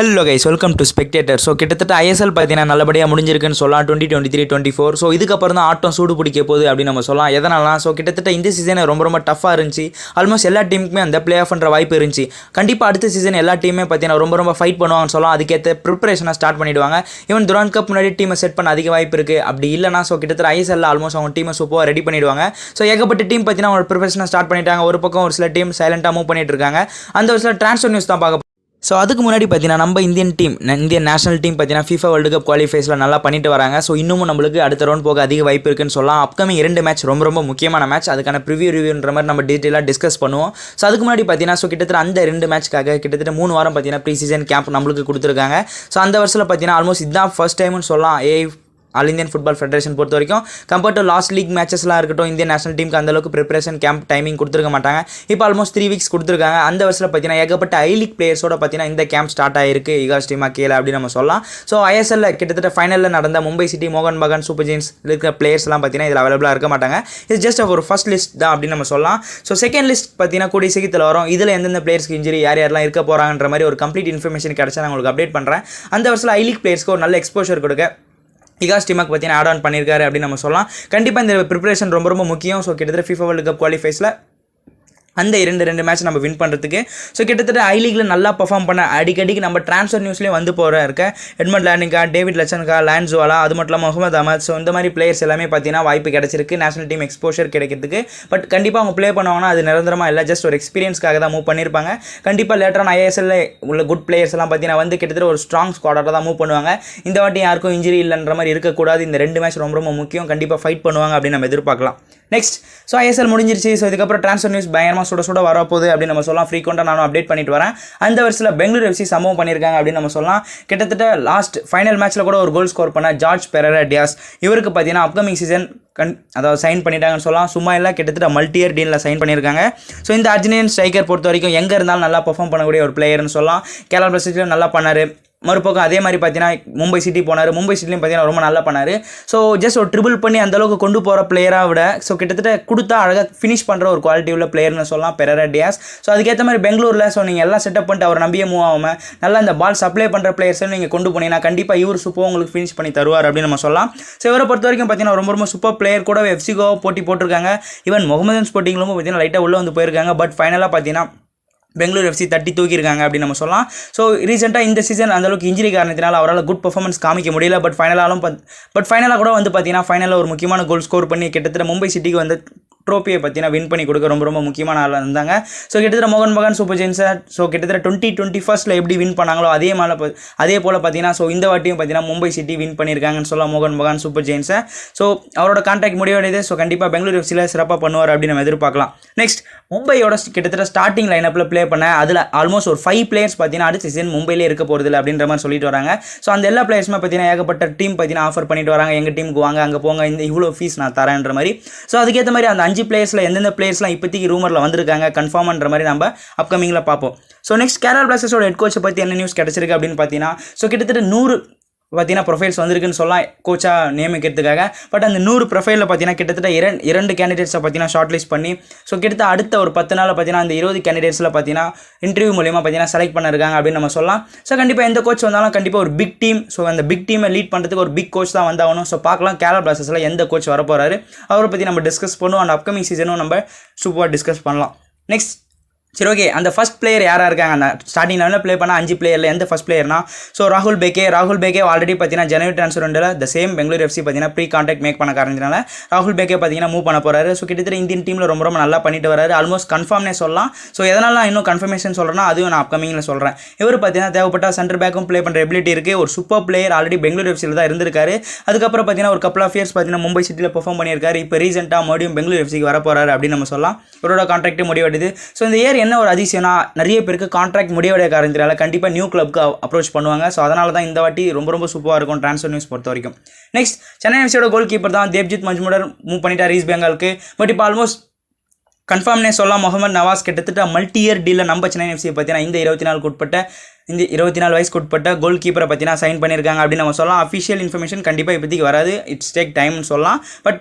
Hello guys, welcome to spectator. So கிட்டத்தட்ட ISL பார்த்தீங்கன்னா நல்லபடியாக முடிஞ்சிருக்குன்னு சொல்லலாம். 2023-24. ஸோ இதுக்கப்புறம் தான் ஆட்டம் சூடு பிடிக்க போகுது அப்படின்னு நம்ம சொல்லலாம். எதனாலாம் ஸோ கிட்டத்தட்ட இந்த சீசன் ரொம்ப டஃப்பாக இருந்துச்சு. ஆல்மோஸ்ட் எல்லா டீமுக்குமே அந்த பிளே ஆஃப்ன்ற வாய்ப்பு இருந்துச்சு. கண்டிப்பாக அடுத்த சீசன் எல்லா டீமே பார்த்தீங்கன்னா ரொம்ப ஃபைட் பண்ணுவாங்கன்னு சொல்லலாம். அதுக்கேற்ற ப்ரிப்பரேஷனை ஸ்டார்ட் பண்ணிவிடுவாங்க. ஈவன் துரான் கப் முன்னாடி டீமை செட் பண்ண அதிக வாய்ப்பு இருக்குது. அப்படி இல்லைனா ஸோ கிட்டத்தட்ட ஐஎஸ்எல்ல ஆல்மோஸ்ட் அவங்க டீமை சூப்பராக ரெடி பண்ணிவிடுவாங்க. ஸோ ஏகப்பட்ட டீம் பார்த்தீங்கன்னா அவங்க ப்ரிப்பரேஷனை ஸ்டார்ட் பண்ணிட்டாங்க. ஒரு பக்கம் ஒரு சில டீம் சைலண்ட்டாக மூவ் பண்ணிட்டு இருக்காங்க. அந்த ஒரு சில ட்ரான்ஸ்ஃபர் நியூஸ் தான் பார்க்க. ஸோ அதுக்கு முன்னாடி பார்த்தீங்கன்னா நம்ம இந்தியன் நேஷனல் டீம் பார்த்தீங்கன்னா FIFA வேர்ல்டு கப் குவாலிஃபைஸில் நல்லா பண்ணிட்டு வராங்க. ஸோ இன்னமும் நம்மளுக்கு அடுத்த ரவுண்ட் போக அதிக வாய்ப்பு இருக்குன்னு சொல்லலாம். அப்கமிங் 2 மேட்ச் ரொம்ப முக்கியமான மேட்ச். அதுக்கான ரிவ்யூன்ற மாதிரி நம்ம டீட்டெயிலாக டிஸ்கஸ் பண்ணுவோம். ஸோ அதுக்கு முன்னாடி பார்த்தீங்கன்னா ஸோ கிட்டத்தட்ட அந்த 2 மேட்ச்க்காக கிட்டத்தட்ட 3 வாரம் பார்த்தீங்கன்னா ப்ரீ சீசன் கேம்ப் நம்மளுக்கு கொடுத்துருக்காங்க. ஸோ அந்த வருஷத்தில் பார்த்தீங்கன்னா ஆல்மோஸ்ட் இதுதான் ஃபர்ஸ்ட் டைம்னு சொல்லலாம். ஆல் இந்தியன் ஃபுட்பால் ஃபெடரேஷன் பொறுத்த வரைக்கும் கம்பேர்ட் டு லாஸ்ட் லீக் மேட்சஸ்லாம் இருக்கட்டும், இந்தியன் நேஷனல் டீமுக்கு அந்தளவுக்கு ப்ரிப்பரேஷன் கேம்ப் டைமிங் கொடுத்துருக்க மாட்டாங்க. இப்போ ஆல்மோஸ்ட் 3 வீக்ஸ் கொடுத்துருக்காங்க. அந்த வருஷத்தில் பார்த்தீங்கன்னா ஏகப்பட்ட ஐ லீக் பிளேயர்ஸோட பார்த்தீங்கன்னா இந்த கேம்ப் ஸ்டார்ட் ஆகிருக்கு. இகாஸ் டீமா கேல அப்படின்னு நம்ம சொல்லலாம். ஸோ ஐஎஸ்எல்ல கிட்டத்தட்ட ஃபைனலில் நடந்த மும்பை சிட்டி, மோகன் பகான், சூப்பர் ஜெயின்ஸ் இருக்கிற பிளேயர்ஸ்லாம் பார்த்தீங்கன்னா இதில் அவைலபிளாக இருக்க மாட்டாங்க. இது ஜஸ்ட் ஒரு ஃபர்ஸ்ட் லிஸ்ட் தான் அப்படின்னு நம்ம சொல்லலாம். ஸோ செகண்ட் லிஸ்ட் பார்த்தீங்கன்னா கூடிய சீக்கிரத்தில் வரும். இதில் எந்தெந்த பிளேயர்ஸ்க்கு இன்ஜுரி யாரெல்லாம் இருக்க போகிறாங்கன்ற மாதிரி ஒரு கம்ப்ளீட் இன்ஃபர்மேஷன் கிடச்சா நான் உங்களுக்கு அப்டேட் பண்ணுறேன். அந்த வருஷத்தில் ஐ லீக் பிளேயர்ஸ்க்கு ஒரு நல்ல எக்ஸ்போஷர் கொடுக்க இகாஸ் டீமுக்கு பார்த்தீங்கன்னா ஆட் ஆன் பண்ணியிருக்காரு அப்படின்னு நம்ம சொல்லலாம். கண்டிப்பாக இந்த ப்ரிப்பரேஷன் ரொம்ப முக்கியம். ஸோ கிட்டத்தட்ட FIFA வேர்ல்டு கப் குவாலிஃபைஸில் அந்த 2 மேட்ச் நம்ம வின் பண்ணுறதுக்கு. ஸோ கிட்டத்தட்ட ஐ லீக்ல நல்லா பர்ஃபார்ம் பண்ண அடிக்கடிக்கு நம்ம ட்ரான்ஸ்ஃபர் நியூஸ்லேயே வந்து இருக்க எட்மண்ட் லேண்டிங்கா, டேவிட் லச்சன்கா, லான்ஸ்வாலா, அது மட்டும் இல்லாமல் முகமது அஹமத். ஸோ இந்த மாதிரி பிளேயர்ஸ் எல்லாமே பார்த்தீங்கன்னா வாய்ப்பு கிடைச்சிருக்கு நேஷனல் டீம் எக்ஸ்போஷர் கிடைக்கிறதுக்கு. பட் கண்டிப்பாக அவங்க ப்ளே பண்ணுவாங்கன்னா அது நிரந்தரமாக இல்லை, ஜஸ்ட் ஒரு எக்ஸ்பீரியன்ஸ்க்காக தான் மூவ் பண்ணியிருப்பாங்க. கண்டிப்பாக லேட்டரான ஐஎஸ்எல்ல உள்ள குட் பிளேயர்ஸ் எல்லாம் பார்த்தீங்கன்னா வந்து கிட்டத்தட்ட ஒரு ஸ்ட்ராங் ஸ்குவாடாக தான் மூவ் பண்ணுவாங்க. இந்த வாட்டி யாருக்கும் இன்ஜுரி இல்லைன்ற மாதிரி இருக்கக்கூடாது. இந்த 2 மேட்ச் ரொம்ப முக்கியம். கண்டிப்பாக ஃபைட் பண்ணுவாங்க அப்படின்னு நம்ம எதிர்பார்க்கலாம். நெக்ஸ்ட், ஸோ ஐஎஸ்எல் முடிஞ்சிருச்சு. ஸோ இதுக்கப்புறம் ட்ரான்ஸ்ஃபர் நியூஸ் பயங்கரமாக சுட வரப்போகுது அப்படின்னு நம்ம சொல்லலாம். ஃப்ரீக்வெண்ட்டாக நானும் அப்டேட் பண்ணிட்டு வரேன். அந்த வருஷத்தில் பெங்களூர் FC சம்பவம் பண்ணியிருக்காங்க அப்படின்னு நம்ம சொல்லலாம். கிட்டத்தட்ட லாஸ்ட் ஃபைனல் மேட்ச்சில் கூட ஒரு கோல் ஸ்கோர் பண்ண ஜார்ஜ் பெரேரா டியாஸ், இவருக்கு பார்த்தீங்கன்னா அப்கமிங் சீசன் அதாவது சைன் பண்ணிட்டாங்கன்னு சொல்லலாம். சும்மா இல்லை, கிட்டத்தட்ட மல்டியர் டீலில் சைன் பண்ணியிருக்காங்க. ஸோ இந்த அர்ஜென்டினன் ஸ்ட்ரைக்கர் பொறுத்த வரைக்கும் எங்கே இருந்தாலும் நல்லா பெர்ஃபார்ம் பண்ணக்கூடிய ஒரு பிளேயர்னு சொல்லலாம். கேரளா பிளாஸ்டர்ஸ்லையும் நல்லா பண்ணார். மறுபக்கம் அதே மாதிரி பார்த்தீங்கன்னா மும்பை சிட்டி போனார். மும்பை சிட்டிலையும் பார்த்தீங்கன்னா ரொம்ப நல்லா பண்ணார். ஸோ ஜஸ்ட் ஒரு ட்ரிபிள் பண்ணி அந்தளவுக்கு கொண்டு போகிற பிளேயராக விட ஸோ கிட்டத்தட்ட கொடுத்தா அழகாக ஃபினிஷ் பண்ணுற ஒரு குவாலிட்டி உள்ள பிளேயர்னு சொல்லலாம் பெரேரா டியாஸ். ஸோ அதுக்கேற்ற மாதிரி பெங்களூரில் ஸோ நீங்கள் எல்லாம் செட்டப் பண்ணிட்டு அவர் நம்பியே மூவ் ஆகாமல் நல்லா இந்த பால் சப்ளை பண்ணுற பிளேயர்ஸை நீங்கள் கொண்டு போனீங்கன்னா கண்டிப்பாக இவர் சூப்பர் உங்களுக்கு ஃபினிஷ் பண்ணி தருவார் அப்படின்னு நம்ம சொல்லலாம். ஸோ இவரை பொறுத்த வரைக்கும் பார்த்தீங்கன்னா ரொம்ப சூப்பர் பிளேயர். கூட FC Goa போட்டி போட்டிருக்காங்க. ஈவன் முகமதன் ஸ்போர்ட்டிங்லும் பார்த்தீங்கன்னா லைட்டாக உள்ளே வந்து போயிருக்காங்க. பட் ஃபைனலாக பார்த்தீங்கன்னா பெங்களூர் FC தட்டி தூக்கியிருக்காங்க அப்படின்னு நம்ம சொல்லலாம். ஸோ ரீசெண்டாக இந்த சீசன் அந்தளவுக்கு இன்ஜுரி காரணத்தினால அவரால் குட் பர்ஃபார்மன்ஸ் காமிக்க முடியல. பட் ஃபைனலாக கூட வந்து பார்த்தீங்கன்னா ஃபைனலில் ஒரு முக்கியமான கோல் ஸ்கோர் பண்ணி கிட்டத்தட்ட மும்பை சிட்டிக்கு வந்து ட்ரோஃபியை பார்த்தீங்கன்னா வின் பண்ணி கொடுக்க ரொம்ப முக்கியமான ஆளாக இருந்தாங்க. ஸோ கிட்டத்தட்ட மோகன் பகான், சூப்பர் ஜெயின்ஸை ஸோ கிட்டத்தட்ட 2021 எப்படி வின் பண்ணாங்களோ அதே போல் பார்த்தீங்கன்னா ஸோ இந்த வாட்டியும் பார்த்தீங்கன்னா மும்பை சிட்டி வின் பண்ணியிருக்காங்கன்னு சொல்லலாம் மோகன் பகான், சூப்பர் ஜெயின்ஸை. ஸோ அவரோட கான்ட்ராக்ட் முடிவடையுது. ஸோ கண்டிப்பாக பெங்களூர் FCல சிறப்பாக பண்ணுவார் அப்படின்னு நம்ம எதிர்பார்க்கலாம். நெக்ஸ்ட், மும்பையோட கிட்டத்தட்ட ஸ்டார்டிங் லைனப்பில் ப்ளே பண்ண அதில் ஆல்மோஸ்ட் ஒரு 5 பிளேயர்ஸ் பார்த்தீங்கன்னா அடுத்த சீசன் மும்பையிலே இருக்க போகிறதில்ல அப்படின்ற மாதிரி சொல்லிட்டு வராங்க. ஸோ அந்த எல்லா பிளேயர்ஸுமே பார்த்தீங்கன்னா ஏகப்பட்ட டீம் பார்த்தீங்கன்னா ஆஃபர் பண்ணிட்டு வராங்க. எங்கள் டீமுக்கு வாங்க, அங்கே போங்க, இந்த இவ்வளோ ஃபீஸ் நான் தரேன்ற மாதிரி. ஸோ அதுக்கேற்ற மாதிரி அந்த 5 பிளேயர்ஸில் எந்தெந்த பிளேயர்ஸ்லாம் இப்போதைக்கு ரூமரில் வந்திருக்காங்க கன்ஃபார்ம்ன்ற மாதிரி நம்ம அப்கமிங்கில் பார்ப்போம். ஸோ நெக்ஸ்ட், கேரளா பிளாஸ்டர்ஸோட ஹெட் கோச்சை பற்றி என்ன நியூஸ் கிடச்சிருக்கு அப்படின்னு பார்த்தீங்கன்னா ஸோ கிட்டத்தட்ட 100 பார்த்தீங்கன்னா ப்ரொஃபைல்ஸ் வந்திருக்குன்னு சொல்லலாம் கோச்சாக நியமிக்கிறதுக்காக. பட் அந்த 100 ப்ரொஃபைலில் பார்த்தீங்கன்னா கிட்டத்தட்ட 2 கேண்டிடேட்ஸை பார்த்தீங்கன்னா ஷார்ட் லிஸ்ட் பண்ணி ஸோ கிட்டத்தட்ட அடுத்த ஒரு 10 நாளில் பார்த்தீங்கன்னா அந்த 20 கேண்டிடேட்ஸில் பார்த்தீங்கன்னா இன்டர்வியூ மூலியமாக பார்த்தீங்கன்னா செலக்ட் பண்ணிருக்காங்க அப்படின்னு நம்ம சொல்லலாம். ஸோ கண்டிப்பாக எந்த கோச் வந்தாலும் கண்டிப்பாக ஒரு பிக் டீம், ஸோ அந்த பிக் டீமை லீட் பண்ணுறதுக்கு ஒரு பிக் கோச் தான் வந்தாகணும். ஸோ பார்க்கலாம் கேரளா பிளாஸ்டர்ஸில் எந்த கோச் வரப்போகிறாரு அவரை பற்றி நம்ம டிஸ்கஸ் பண்ணுவோம். அண்ட் அப்கமிங் சீசனும் நம்ம சூப்பராக டிஸ்கஸ் பண்ணலாம். நெக்ஸ்ட், சரி ஓகே, அந்த ஃபஸ்ட் பிளேயர் யாராக இருக்காங்க அந்த ஸ்டார்டிங் லெவலில் ப்ளே பண்ணால் 5 பிளேயரில் எந்த ஃபஸ்ட் பிளேயர்னா ஸோ ராகுல் பேக்கே ஆல்ரெடி பார்த்தீங்கன்னா ஜனவரி ட்ரான்ஸ்ஃபர் வண்டில் த சேம் பெங்களூர் FC பார்த்தீங்கன்னா ப்ரீ கான்ட்ராக்ட் மேக் பண்ண காரணத்தினால ராகுல் பேக்கே பார்த்தீங்கன்னா மூவ் பண்ண போகிறாரு. ஸோ கிட்டத்தட்ட இந்தியன் டீமில் ரொம்ப நல்லா பண்ணிட்டு வராரு. ஆல்மோஸ்ட் கன்ஃபார்ம்னே சொல்லலாம். ஸோ எதனால் நான் இன்னும் கன்ஃபர்மேஷன் சொல்கிறேன்னா அதுவும் நான் அப்கமிங்கில் சொல்கிறேன். இவர் பார்த்தீங்கன்னா தேவைப்பட்ட சென்டர் பேக்கும் ப்ளே பண்ணுற எபிலிட்டி இருக்குது. ஒரு சூப்பர் பிளேயர், ஆல்ரெடி பெங்களூர் FCயில் தான் இருந்திருக்காரு. அதுக்கப்புறம் பார்த்தீங்கன்னா ஒரு கப்பல் ஆஃப் இயர்ஸ் பார்த்தீங்கன்னா மும்பை சிட்டியில் பெர்ஃபார்ம் பண்ணியிருக்காரு. இப்போ ரீசெண்டாக மறுபடியும் பெங்களூர் FCக்கு வர போகிறாரு அப்படின்னு நம்ம சொல்லலாம். இவரோட கான்ட்ராக்ட் முடிவடையுது. ஸோ இந்த இயர் என்ன ஒரு அதிசயம்னா நிறைய பேருக்கு கான்ட்ராக்ட் முடிவடைய காரணத்தினால கண்டிப்பாக நியூ கிளப்க்கு அப்ரோச் பண்ணுவாங்க. ஸோ அதனால தான் இந்த வாட்டி ரொம்ப சூப்பராக இருக்கும் ட்ரான்ஸ்ஃபர் நியூஸ் பொறுத்த வரைக்கும். நெக்ஸ்ட், சென்னை FCயோட கோல் கீப்பர் தான் தேவ்ஜித் மஜ்மூடர் மூவ் பண்ணிட்டார் ஈஸ்ட் பெங்காலுக்கு. பட் இப்போ ஆல்மோஸ்ட் கன்ஃபார்ம்னே சொல்லலாம் முகமது நவாஸ் கிட்டத்தட்ட மல்டியர் டீலில் நம்ம சென்னை FC பார்த்தீங்கன்னா இந்த 24 வயசுக்கு உட்பட்ட கோல் கீப்பரை பார்த்தீங்கன்னா சைன் பண்ணியிருக்காங்க அப்படின்னு நம்ம சொல்லலாம். அஃபிஷியல் இன்ஃபர்மேஷன் கண்டிப்பாக இப்போதைக்கு வராது, இட்ஸ் டேக் டைம்னு சொல்லலாம். பட்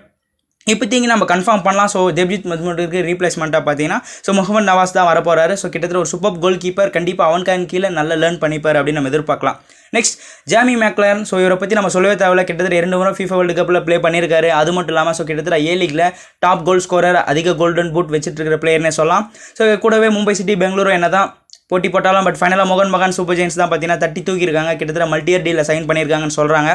இப்போதைக்கு நம்ம கன்ஃபார்ம் பண்ணலாம். ஸோ தேவ்ஜித் மதுமோட்டுக்கு ரீப்ளேஸ்மெண்ட்டாக பார்த்தீங்கன்னா ஸோ முகமது நவாஸ் தான் வரப்போறாரு. ஸோ கிட்டத்தட்ட ஒரு சூப்பர் கோல் கீப்பர், கண்டிப்பாக அவனுக்கான கீழே நல்லா லேர்ன் பண்ணிப்பார் அப்படின்னு நம்ம எதிர்பார்க்கலாம். நெக்ஸ்ட் ஜாமி மேக்லரன். ஸோ இவரை பற்றி நம்ம சொல்லவே தேவையில்ல, கிட்டத்தட்ட 2 முறை FIFA வேர்ல்டு கப்பில் ப்ளே பண்ணியிருக்காரு. அது மட்டும் இல்லாமல் ஸோ கிட்டத்தட்ட A-லீக்ல டாப் கோல் ஸ்கோரர், அதிக கோல்டன் பூட் வச்சுட்டு இருக்கிற பிளேயர்னே சொல்லலாம். ஸோ கூடவே மும்பை சிட்டி, பெங்களூரு என்ன தான் போட்டி போட்டாலும் பட் ஃபைனலாக மோகன் பகான் சூப்பர் ஜெயின்ஸ் தான் பார்த்தீங்கன்னா தட்டி தூக்கியிருக்காங்க. கிட்டத்தட்ட மல்டியர் டீலில் சைன் பண்ணியிருக்காங்கன்னு சொல்கிறாங்க.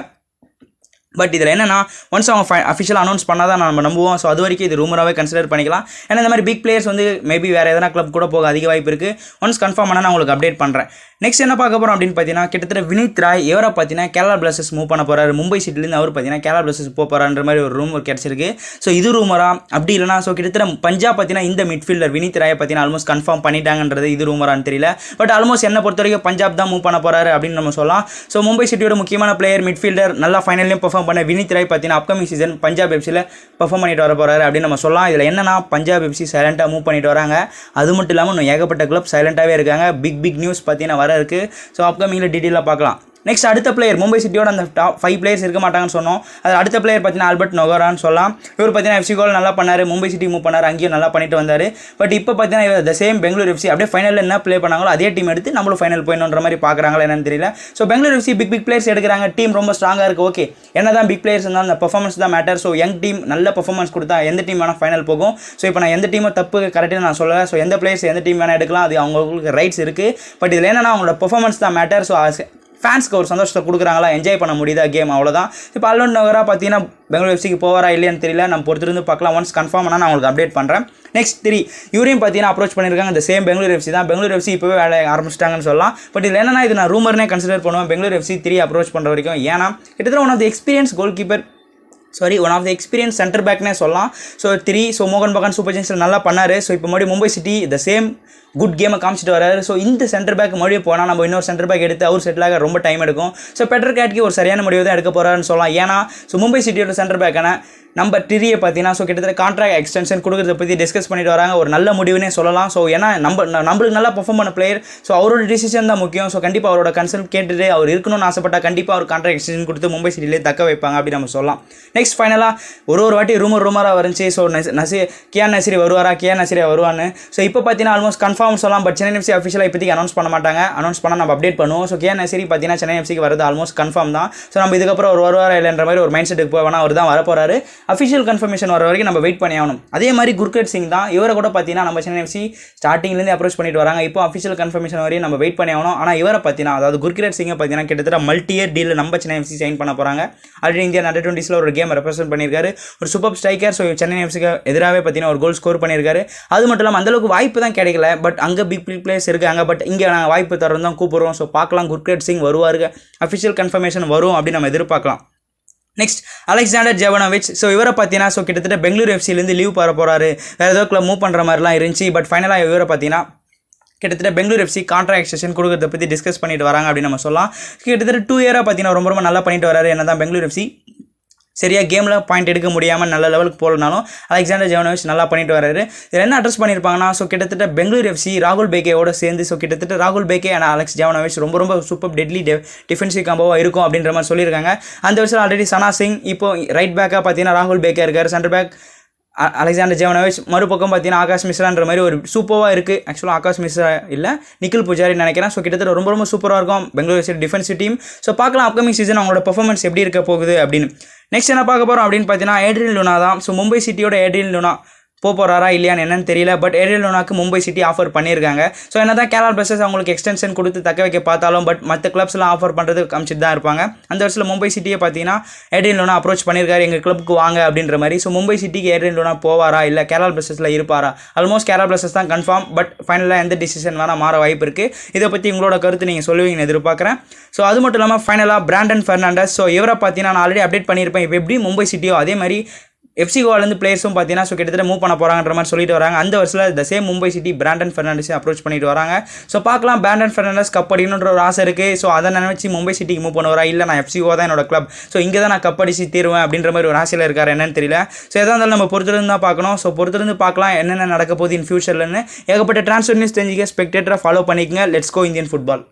பட் இதில் என்னன்னா ஒன்ஸ் அவங்க அஃபிஷியல் அனௌன்ஸ் பண்ணால் தான் நம்ம நம்புவோம். ஸோ அது வரைக்கும் இது ரூமராகவே கன்சிடர் பண்ணிக்கலாம். ஏன்னா இந்த மாதிரி பிக் பிளேயர்ஸ் வந்து மேபி வேறு எதனா கிளப் கூட போக அதிக வாய்ப்பு இருக்குது. ஒன்ஸ் கன்ஃபார்ம் பண்ணால் நான் உங்களுக்கு அப்டேட் பண்ணுறேன். நெக்ஸ்ட் என்ன பார்க்க போகிறோம் அப்படின்னு பார்த்தீங்கன்னா கிட்டத்தட்ட வினித் ராய் இவரை பார்த்தீங்கன்னா கேரளா பிளாஸ்டர்ஸ் மூவ் பண்ண போகிறாரு. மும்பை சிட்டிலேருந்து அவர் பார்த்தீங்கன்னா கேரளா பிளாஸ்டர்ஸ் போகிறான்ற மாதிரி ஒரு ரூமர் கிடச்சிருக்கு. ஸோ இது ரூமரா அப்படி இல்லைனா ஸோ கிட்டத்தட்ட பஞ்சாப் பார்த்தீங்கன்னா இந்த மிட்ஃபீல்டர் வினித் ராயை பார்த்தீங்கன்னா ஆல்மோஸ்ட் கன்ஃபார்ம் பண்ணிட்டாங்கன்றது இது ரூமரான்னு தெரியல. பட் ஆல்மோஸ்ட் என்ன பொறுத்த வரைக்கும் பஞ்சாப் தான் மூவ் பண்ண போகிறாரு அப்படின்னு நம்ம சொல்லலாம். ஸோ மும்பை சிட்டியோட முக்கியமான பிளேயர் மிட்ஃபீல்டர் நல்லா ஃபைனல்லையும் பெர்ஃபார்ம் பண்ண வினித் ராய் பார்த்தீங்கன்னா அப்கமிங் சீசன் பஞ்சாப் எஃப்சியில் பெர்ஃபார்ம் பண்ணிட்டு வர போகிறாரு அப்படின்னு நம்ம சொல்லலாம். இதில் என்னன்னா பஞ்சாப் எஃப்சி சைலண்டாக மூவ் பண்ணிட்டு வராங்க. அது மட்டும் இல்லாமல் இன்னும் ஏகப்பட்ட கிளப் சைலண்டாகவே இருக்காங்க. பிக் நியூஸ் பார்த்தீங்கன்னா வர இருக்குது. ஸோ அப்கமிங்கில் டீட்டெயிலாக பார்க்கலாம். நெக்ஸ்ட் அடுத்த பிளேயர் மும்பை சிட்டியோட அந்த டாப் 5 பிளேயர்ஸ் இருக்க மாட்டாங்கன்னு சொன்னோம். அது அடுத்த பிளேயர் பார்த்தீங்கன்னா ஆல்பர்ட் நொகரான்னு சொல்லலாம். இவர் பார்த்தீங்கன்னா எஃப்சி கோல் நல்லா பண்ணார், மும்பை சிட்டி மூவ் பண்ணார், அங்கேயும் நல்லா பண்ணிட்டு வந்தார். பட் இப்போ பார்த்தீங்கன்னா த சேம் பெங்களூர் எஃப்சி அப்படியே ஃபைனலில் என்ன ப்ளே பண்ணாங்களோ அதே டீம் எடுத்து நம்மளும் ஃபைனல் போயிடணுன்ற மாதிரி பார்க்குறாங்களா என்னன்னு தெரியல. So Bengaluru FC big players எடுக்கிறாங்க, டீம் ரொம்ப ஸ்ட்ராங்காக இருக்குது. ஓகே, என்ன தான் பிக் பிளேயர்ஸ் இருந்தால் அந்த பர்ஃபார்மன்ஸ் தான் மேட்டர். ஸோ யங் டீம் நல்ல பர்ஃபார்மன்ஸ் கொடுத்தா எந்த டீம் வேணால் ஃபைனல் போகும். ஸோ இப்போ நான் எந்த டீமும் தப்பு கரெக்டாக நான் சொல்லலை. ஸோ எந்த பிளேயர்ஸ் எந்த டீம் வேணால் எடுக்கலாம், அது அவங்களுக்கு ரைட்ஸ் இருக்குது. பட் இதில் என்னன்னா அவங்களோட பர்ஃபார்மன்ஸ் தான் மேட்டர். ஸோ ஃபேன்ஸ்க்கு ஒரு சந்தோஷத்தை கொடுக்குறாங்களா, என்ஜாய் பண்ண முடியுதா கேம், அவ்வளோதான். இப்போ ஆல்பர்ட் நொகரா பார்த்தீங்கன்னா பெங்களூர் எஃப்சிக்கு போவாரா இல்லையான்னு தெரியல, நம்ம பொறுத்திருந்து பார்க்கலாம். ஒன்ஸ் கன்ஃபார்ம் ஆனால் நான் உங்களுக்கு அப்டேட் பண்ணுறேன். நெக்ஸ்ட் 3 இவரையும் பார்த்தீங்கன்னா அப்ரோச் பண்ணியிருக்காங்க. இந்த சேம் பெங்களூர் எஃப்சி தான். பெங்களூர் எஃப்சி இப்போவே வேலை ஆரம்பிச்சிட்டாங்கன்னு சொல்லலாம். பட் இதில் என்னன்னா இது நான் ரூமர்னே கன்சிடர் பண்ணுவேன் பெங்களூர் எஃப்சி 3 அப்ரோச் பண்ணுற வரைக்கும். ஏன்னா கிட்டத்தட்ட one of the experience center பேக்னே சொல்லலாம். ஸோ 3 மோகன் பகான் சூப்பர் ஜெயின்ஸில் நல்லா பண்ணார். ஸோ இப்போ மறுபடியும் Mumbai city the same good கேமை காமிச்சிட்டு வராரு. ஸோ இந்த சென்டர் பேக் மறுபடியும் போனால் நம்ம இன்னொரு சென்டர் பேக் எடுத்து அவர் செட்டில் ஆக ரொம்ப டைம் எடுக்கும். ஸோ பெட்டர் கேட்கி ஒரு சரியான முடிவு தான் எடுக்க போகிறாருன்னு சொல்லலாம். ஏன்னா ஸோ மும்பை சிட்டியோட சென்டர் பேக்கான நம்பர் 3 பார்த்தீங்கன்னா ஸோ கிட்டத்தட்ட கான்ட்ராக்ட் எக்ஸ்டென்ஷன் கொடுக்குறத பற்றி டிஸ்கஸ் பண்ணிட்டு வராங்க. ஒரு நல்ல முடிவுனே சொல்லலாம். ஸோ ஏன்னா நம்மளுக்கு நல்லா பெர்ஃபார்ம் பண்ண பிளேயர். ஸோ அவரோட டிசிஷன் தான் முக்கியம். ஸோ கண்டிப்பாக அவரோட கன்சல்ட் கேட்டுட்டு அவர் இருக்கணும்னு ஆசைப்பட்டா கண்டிப்பாக அவர் கான்ட்ராக்ட் எக்ஸ்டென்ஷன் கொடுத்து மும்பை சிட்டிலே தக்க வைப்பாங்க அப்படின்னு நம்ம சொல்லலாம். நெக்ஸ்ட் ஃபைனலாக ஒரு வாட்டி ரூமராக வந்துச்சு. ஸோ கியான் நசீரி வருவான்னு. ஸோ இப்போ பார்த்தீங்கன்னா ஆல்மோஸ்ட் கன்ஃபார்ம் சொல்லலாம். பட் சென்னை எஃப்சி அஃபிஷியலாக இப்போதைக்கு அனௌன்ஸ் பண்ண மாட்டாங்க. அனௌன்ஸ் பண்ணால் நம்ம அப்டேட் பண்ணுவோம். ஸோ கியான் நசீரி பார்த்தீங்கன்னா சென்னை எஃப்சிக்கு வரது ஆல்மோஸ்ட் கன்ஃபார்ம் தான். ஸோ நம்ம இதுக்கப்புறம் ஒரு வருவாரா இல்லைன்ற மாதிரி ஒரு மைண்ட் செட்டுக்கு போவேனா அவர் தான் வரப்போறாரு. அஃபிஷியல் கன்ஃபர்மேஷன் வர வரைக்கும் நம்ம வெயிட் பண்ணி ஆகணும். அதே மாதிரி குர்கட் சிங் தான். இவரை கூட பார்த்தீங்கன்னா நம்ம சென்னை எஃப்சி ஸ்டார்டிங்லேருந்து அப்ரோச் பண்ணிட்டு வராங்க. இப்போ அஃபிஷியல் கன்ஃபர்மேஷன் வரையும் நம்ம வெயிட் பண்ணி ஆகணும். ஆனால் இவரை பார்த்தீங்கன்னா அதாவது குர்கட் சிங்கை பார்த்தீங்கன்னா கிட்டத்தட்ட மல்டியர் டீல் நம்ம சென்னை எஃப்சி சைன் பண்ண போகிறாங்க. ஆல்ரெடி இந்தியா under-20s ஒரு கேம் ரெப்ரசென்ட் பண்ணியிருக்காரு. ஒரு சூப்பர் ஸ்ட்ரைக்கர். ஸோ சென்னை எஃப்சிக்கு எதிராகவே பார்த்தீங்கன்னா ஒரு கோல் ஸ்கோர் பண்ணியிருக்காரு. அது மட்டும் இல்லாமல் அந்தளவுக்கு வாய்ப்பு தான் கிடைக்கல. பட் அங்கே பிக் பிளேயர்ஸ் இருக்காங்க. பட் இங்கே நாங்கள் வாய்ப்பு தரோம் தான் கூப்பிடுறோம். ஸோ பார்க்கலாம், குர்கட் சிங் வருவாருங்க, அஃபிஷியல் கன்ஃபர்மேஷன் வரும் அப்படின்னு நம்ம எதிர்பார்க்கலாம். Next Alexander ஜெவனோவிச். ஸோ இவரை பார்த்தீங்கன்னா ஸோ கிட்டத்தட்ட பெங்களூர் எஃப்சிலேருந்து லீவ் பெற போகிறாரு. வேறு ஏதோ கிளப் மூவ் பண்ணுற மாதிரிலாம் இருந்துச்சு. பட் ஃபைனலாக இவரை பார்த்தீங்கன்னா கிட்டத்தட்ட பெங்களூர் எஃப்சி கான்ட்ராக்ட் எக்ஸ்டென்ஷன் கொடுக்கறத பற்றி டிஸ்கஸ் பண்ணிட்டு வராங்க அப்படின்னு நம்ம சொல்லலாம். கிட்டத்தட்ட 2 இயராக பார்த்தீங்கன்னா ரொம்ப நல்லா பண்ணிட்டு வராரு. என்ன தான் பெங்களூர் எஃப்சி சரியாக கேமில் பாயிண்ட் எடுக்க முடியாமல் நல்ல லெவலுக்கு போகலனாலும் அலெக்சாண்டர் ஜெவனோவிச் நல்லா பண்ணிட்டு வராரு. இதில் என்ன அட்ரஸ் பண்ணியிருப்பாங்கன்னா ஸோ கிட்டத்தட்ட பெங்களூர் எஃப்சி ராகுல் பேக்கேயோட சேர்ந்து ஸோ கிட்டத்தட்ட ராகுல் பேக்கே அண்ட் அலெக்ஸ் ஜெவனோவிச் ரொம்ப சூப்பர் டெட்லி டிஃபென்சிவ் காம்போவாக இருக்கும் அப்படின்ற மாதிரி சொல்லியிருக்காங்க. அந்த வருஷம் ஆல்ரெடி சனா சிங், இப்போ ரைட் பேக்காக பார்த்தீங்கன்னா ராகுல் பேக்கே இருக்கார். சென்டர் பேக் அலெக்சாண்டர் ஜெவனோவிச், மறுபக்கம் பார்த்தீங்கன்னா ஆகாஷ் மிஸ்ரான்ற மாதிரி ஒரு சூப்பராக இருக்குது. ஆக்சுவலாக ஆகாஷ் மிஸ்ரா இல்லை, நிக்கில் புஜாரி நினைக்கிறேன். ஸோ கிட்டத்தட்ட ரொம்ப சூப்பராக இருக்கும் Bengaluru FC defensive team. So பார்க்கலாம் அப்கமிங் சீசன் அவங்களோட பெர்ஃபார்மன்ஸ் எப்படி இருக்க போகுது அப்படின்னு. நெக்ஸ்ட் என்ன பார்க்க போகிறோம் அப்படின்னு பார்த்தீங்கன்னா ஏட்ரியன் லூனா தான். ஸோ மும்பை சிட்டியோட ஏட்ரியன் லூனா போகிறாரா இல்லையான்னு என்னன்னு தெரியல. பட் ஏட்ரியன் லூனாக்கு மும்பை சிட்டி ஆஃபர் பண்ணியிருக்காங்க. ஸோ என்ன தான் கேரளா பிளாஸ்டர்ஸ் அவங்களுக்கு எக்ஸ்டென்ஷன் கொடுத்து தக்க வைக்க பார்த்தாலும் பட் மற்ற கிளப்ஸ்லாம் ஆஃபர் பண்ணுறது காமிச்சிட்டு தான் இருப்பாங்க. அந்த வருஷத்தில் மும்பை சிட்டியை பார்த்தீங்கன்னா ஏட்ரியன் லூனா அப்ரோச் பண்ணியிருக்காரு, எங்கள் கிளப்புக்கு வாங்க அப்படின்ற மாதிரி. ஸோ மும்பை சிட்டிக்கு ஏட்ரியன் லூனா போவாரா இல்லை கேரளா பிளாஸ்டர்ஸில் இருப்பாரா? ஆல்மோஸ்ட் கேரளா பிளாஸ்டர்ஸ் தான் கன்ஃபார்ம். பட் ஃபைனலாக எந்த டிசிஷன் வேணால் மாற வாய்ப்பு இருக்குது. இதை பற்றி உங்களோட கருத்து நீங்கள் சொல்லுவீங்கன்னு எதிர்பார்க்குறேன். ஸோ அது மட்டும் இல்லாமல் ஃபைனலாக பிராண்டன் ஃபெர்னாண்டஸ். ஸோ இவரை பார்த்தீங்கன்னா நான் ஆல்ரெடி அப்டேட் பண்ணியிருப்பேன். இப்போ எப்படி மும்பை சிட்டியோ அதே மாதிரி எஃப்சி கோவாலேருந்து பிளேயர்ஸும் பார்த்தீங்கன்னா ஸோ கிட்டத்தட்ட மூவ் பண்ண போகிறாங்கன்ற மாதிரி சொல்லிட்டு வராங்க. அந்த வருஷத்தில் the same Mumbai city Brandon ஃபெர்னாண்டஸை அப்ரோச் பண்ணிட்டு வராங்க. ஸோ பார்க்கலாம், பிராண்டன் ஃபெர்னாண்டஸ் கப் அடிக்கணுன்ற ஒரு ஆசை இருக்குது. ஸோ அதை நினச்சி மும்பை சிட்டிக்கு மூவ் பண்ணுவாரா இல்லை நான் எஃப்சி கோவா தான் என்னோட கிளப், ஸோ இங்கே தான் நான் கப் அடிச்சு தீருவேன் அப்படின்ற மாதிரி ஒரு ஆசையில் இருக்கார் என்னன்னு தெரியல. ஸோ எதாக இருந்தாலும் நம்ம பொறுத்திருந்து தான் பார்க்கணும். ஸோ பொறுத்திருந்து பார்க்கலாம் என்னென்ன நடக்க போகுது இன் ஃபியூச்சர்லன்னு. ஏகப்பட்ட ட்ரான்ஸ்ஃபர் நியூஸ் தெரிஞ்சுக்க ஸ்பெக்டேட்டரை ஃபாலோ பண்ணிக்கங்க. Let's go Indian football.